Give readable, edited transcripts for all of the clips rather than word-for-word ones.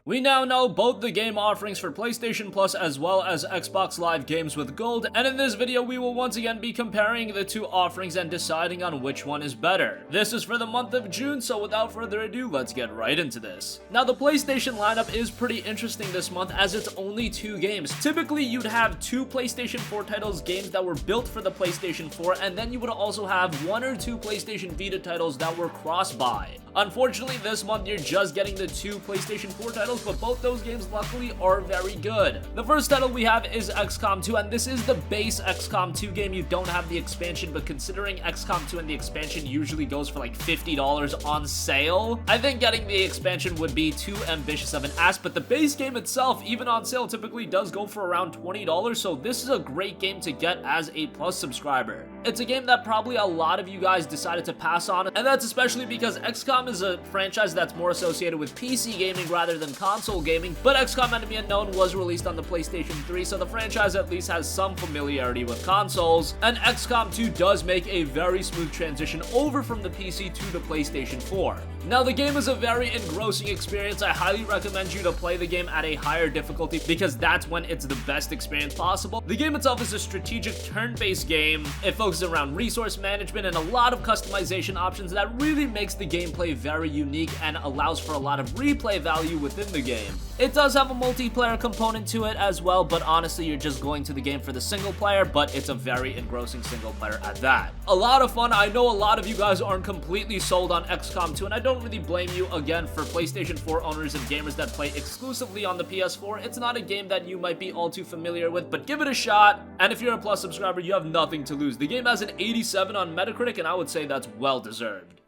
We now know both the game offerings for PlayStation Plus as well as Xbox Live Games with Gold, and in this video we will once again be comparing the two offerings and deciding on which one is better. This is for the month of June, so without further ado, let's get right into this. Now the PlayStation lineup is pretty interesting this month as it's only 2 games. Typically you'd have 2 PlayStation 4 titles, games that were built for the PlayStation 4, and then you would also have 1 or 2 PlayStation Vita titles that were cross-buy. Unfortunately, this month you're just getting the 2 PlayStation 4 titles, but both those games luckily are very good. The first title we have is XCOM 2, and this is the base XCOM 2 game. You don't have the expansion, but considering XCOM 2 and the expansion usually goes for like $50 on sale, I think getting the expansion would be too ambitious of an ask, but the base game itself, even on sale, typically does go for around $20, so this is a great game to get as a Plus subscriber. It's a game that probably a lot of you guys decided to pass on, and that's especially because XCOM is a franchise that's more associated with PC gaming rather than console gaming, but XCOM Enemy Unknown was released on the PlayStation 3, so the franchise at least has some familiarity with consoles, and XCOM 2 does make a very smooth transition over from the PC to the PlayStation 4. Now the game is a very engrossing experience. I highly recommend you to play the game at a higher difficulty because that's when it's the best experience possible. The game itself is a strategic turn-based game. It focuses around resource management and a lot of customization options that really makes the gameplay very unique and allows for a lot of replay value within the game. It does have a multiplayer component to it as well, but honestly you're just going to the game for the single player, but it's a very engrossing single player at that. A lot of fun. I know a lot of you guys aren't completely sold on XCOM 2, and I don't really blame you. Again, for PlayStation 4 owners and gamers that play exclusively on the PS4, it's not a game that you might be all too familiar with, but give it a shot, and if you're a Plus subscriber, you have nothing to lose. The game has an 87 on Metacritic, and I would say that's well deserved.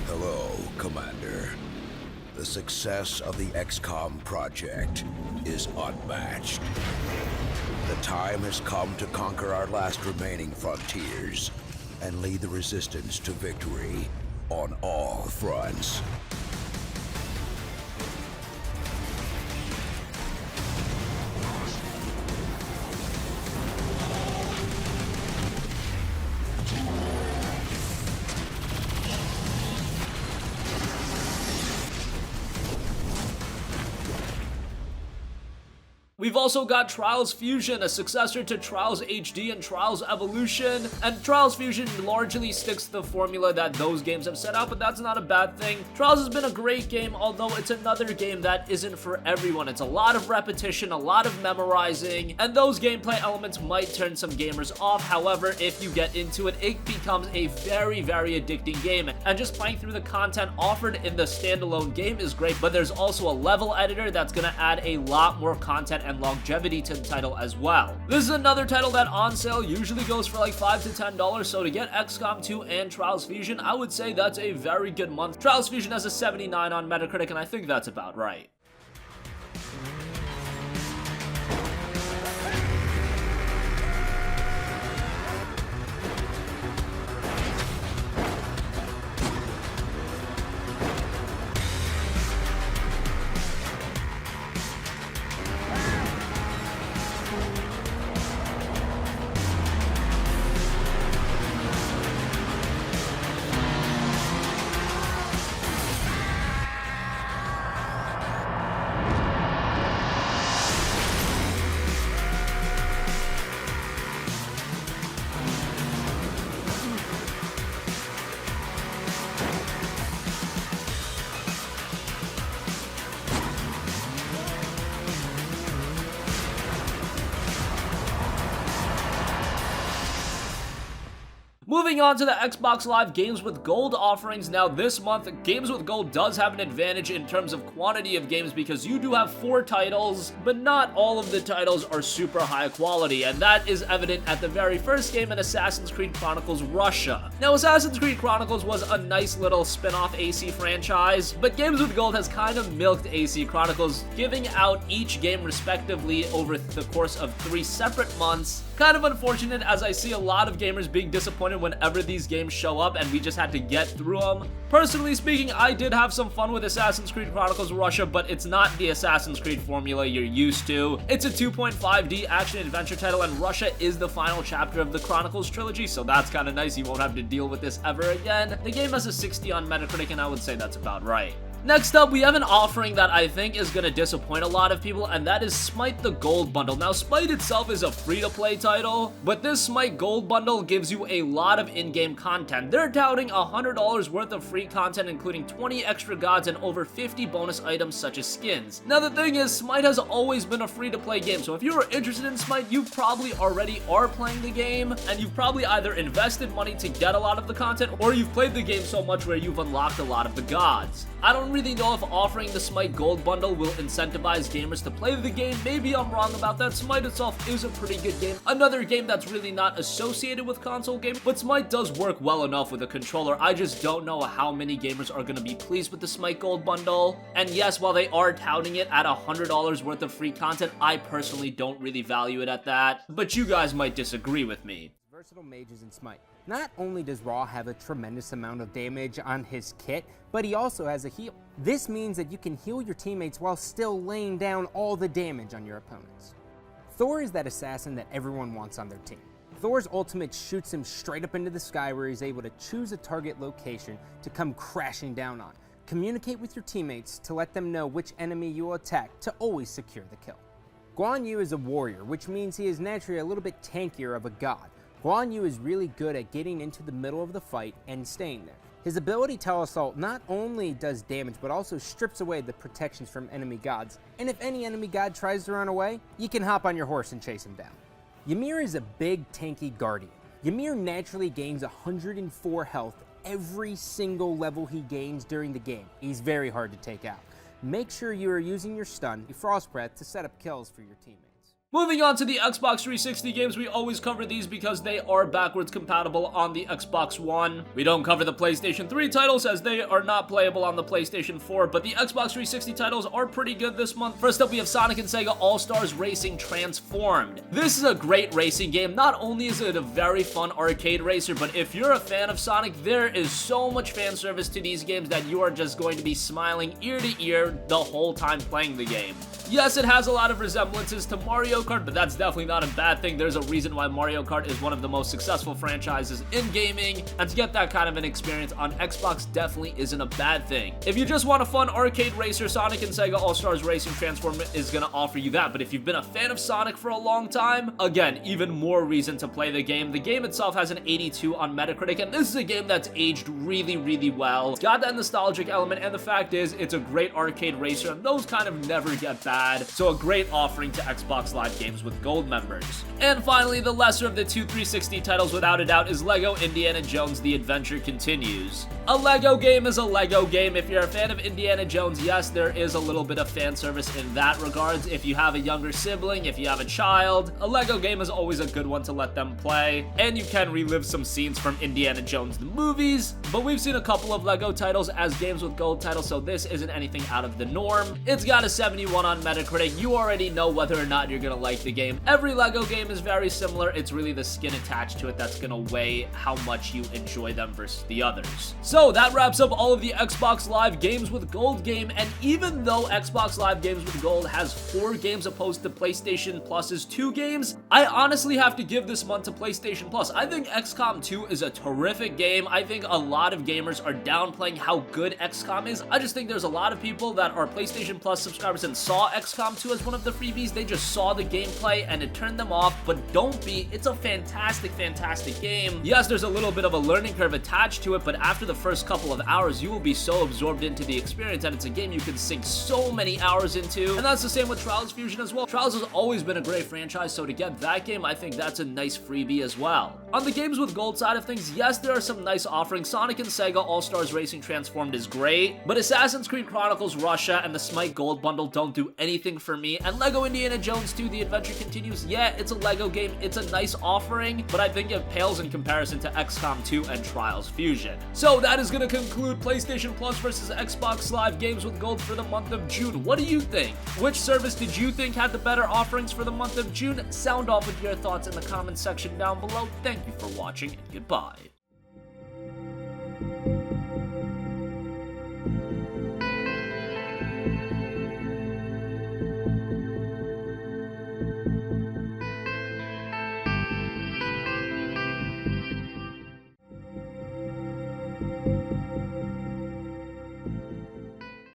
Hello, Commander. The success of the XCOM project is unmatched. The time has come to conquer our last remaining frontiers and lead the resistance to victory on all fronts. We've also got Trials Fusion, a successor to Trials HD and Trials Evolution, and Trials Fusion largely sticks to the formula that those games have set out, but that's not a bad thing. Trials has been a great game, although it's another game that isn't for everyone. It's a lot of repetition, a lot of memorizing, and those gameplay elements might turn some gamers off. However, if you get into it, it becomes a very, very addicting game, and just playing through the content offered in the standalone game is great, but there's also a level editor that's gonna add a lot more content and longevity to the title as well. This is another title that on sale usually goes for like $5 to $10, so to get XCOM 2 and Trials Fusion, I would say that's a very good month. Trials Fusion has a 79 on Metacritic, and I think that's about right. Moving on to the Xbox Live Games with Gold offerings. Now this month, Games with Gold does have an advantage in terms of quantity of games because you do have 4 titles, but not all of the titles are super high quality, and that is evident at the very first game in Assassin's Creed Chronicles Russia. Now Assassin's Creed Chronicles was a nice little spin-off AC franchise, but Games with Gold has kind of milked AC Chronicles, giving out each game respectively over the course of 3 separate months, Kind of unfortunate, as I see a lot of gamers being disappointed whenever these games show up and we just had to get through them. Personally speaking, I did have some fun with Assassin's Creed Chronicles Russia, but it's not the Assassin's Creed formula you're used to. It's a 2.5D action-adventure title, and Russia is the final chapter of the Chronicles trilogy, so that's kind of nice. You won't have to deal with this ever again. The game has a 60 on Metacritic, and I would say that's about right. Next up, we have an offering that I think is going to disappoint a lot of people, and that is Smite the Gold Bundle. Now, Smite itself is a free-to-play title, but this Smite Gold Bundle gives you a lot of in-game content. They're touting $100 worth of free content, including 20 extra gods and over 50 bonus items such as skins. Now, the thing is, Smite has always been a free-to-play game, so if you are interested in Smite, you probably already are playing the game, and you've probably either invested money to get a lot of the content, or you've played the game so much where you've unlocked a lot of the gods. I don't really know if offering the Smite Gold Bundle will incentivize gamers to play the game. Maybe I'm wrong about that. Smite itself is a pretty good game. Another game that's really not associated with console gaming, but Smite does work well enough with a controller. I just don't know how many gamers are going to be pleased with the Smite Gold Bundle. And yes, while they are touting it at $100 worth of free content, I personally don't really value it at that. But you guys might disagree with me. Versatile mages in Smite. Not only does Raw have a tremendous amount of damage on his kit, but he also has a heal. This means that you can heal your teammates while still laying down all the damage on your opponents. Thor is that assassin that everyone wants on their team. Thor's ultimate shoots him straight up into the sky, where he's able to choose a target location to come crashing down on. Communicate with your teammates to let them know which enemy you will attack to always secure the kill. Guan Yu is a warrior, which means he is naturally a little bit tankier of a god. Guan Yu is really good at getting into the middle of the fight and staying there. His ability Teleassault not only does damage, but also strips away the protections from enemy gods. And if any enemy god tries to run away, you can hop on your horse and chase him down. Ymir is a big tanky guardian. Ymir naturally gains 104 health every single level he gains during the game. He's very hard to take out. Make sure you are using your stun, Frost Breath, to set up kills for your teammates. Moving on to the Xbox 360 games, we always cover these because they are backwards compatible on the Xbox One. We don't cover the PlayStation 3 titles as they are not playable on the PlayStation 4, but the Xbox 360 titles are pretty good this month. First up, we have Sonic and Sega All-Stars Racing Transformed. This is a great racing game. Not only is it a very fun arcade racer, but if you're a fan of Sonic, there is so much fan service to these games that you are just going to be smiling ear to ear the whole time playing the game. Yes, it has a lot of resemblances to Mario Kart, but that's definitely not a bad thing. There's a reason why Mario Kart is one of the most successful franchises in gaming, and to get that kind of an experience on Xbox definitely isn't a bad thing. If you just want a fun arcade racer, Sonic and Sega All-Stars Racing Transformed is going to offer you that, but if you've been a fan of Sonic for a long time, again, even more reason to play the game. The game itself has an 82 on Metacritic, and this is a game that's aged really, really well. It's got that nostalgic element, and the fact is, it's a great arcade racer, and those kind of never get bad. So a great offering to Xbox Live games with Gold members. And finally, the lesser of the two 360 titles without a doubt is LEGO Indiana Jones The Adventure Continues. A LEGO game is a LEGO game. If you're a fan of Indiana Jones, yes, there is a little bit of fan service in that regards. If you have a younger sibling, if you have a child, a LEGO game is always a good one to let them play. And you can relive some scenes from Indiana Jones the movies, but we've seen a couple of LEGO titles as games with Gold titles, so this isn't anything out of the norm. It's got a 71 on Metacritic. You already know whether or not you're gonna like the game. Every LEGO game is very similar. It's really the skin attached to it that's gonna weigh how much you enjoy them versus the others. So that wraps up all of the Xbox Live games with Gold game, and even though Xbox Live games with Gold has 4 games opposed to PlayStation Plus's 2 games, I honestly have to give this month to PlayStation Plus. I think XCOM 2 is a terrific game. I think a lot of gamers are downplaying how good XCOM is. I just think there's a lot of people that are PlayStation Plus subscribers and saw XCOM 2 as one of the freebies. They just saw the gameplay and it turned them off, but don't be. It's a fantastic, fantastic game. Yes, there's a little bit of a learning curve attached to it, but after the first couple of hours, you will be so absorbed into the experience, and it's a game you can sink so many hours into. And that's the same with Trials Fusion as well. Trials has always been a great franchise, so to get that game, I think that's a nice freebie as well. On the games with Gold side of things, yes, there are some nice offerings. Sonic and Sega All-Stars Racing Transformed is great, but Assassin's Creed Chronicles Russia and the Smite Gold Bundle don't do anything for me. And LEGO Indiana Jones 2 The Adventure Continues, yeah, it's a LEGO game, it's a nice offering, but I think it pales in comparison to XCOM 2 and Trials Fusion. So that that is going to conclude PlayStation Plus versus Xbox Live Games with Gold for the month of June. What do you think? Which service did you think had the better offerings for the month of June? Sound off with your thoughts in the comments section down below. Thank you for watching, and goodbye.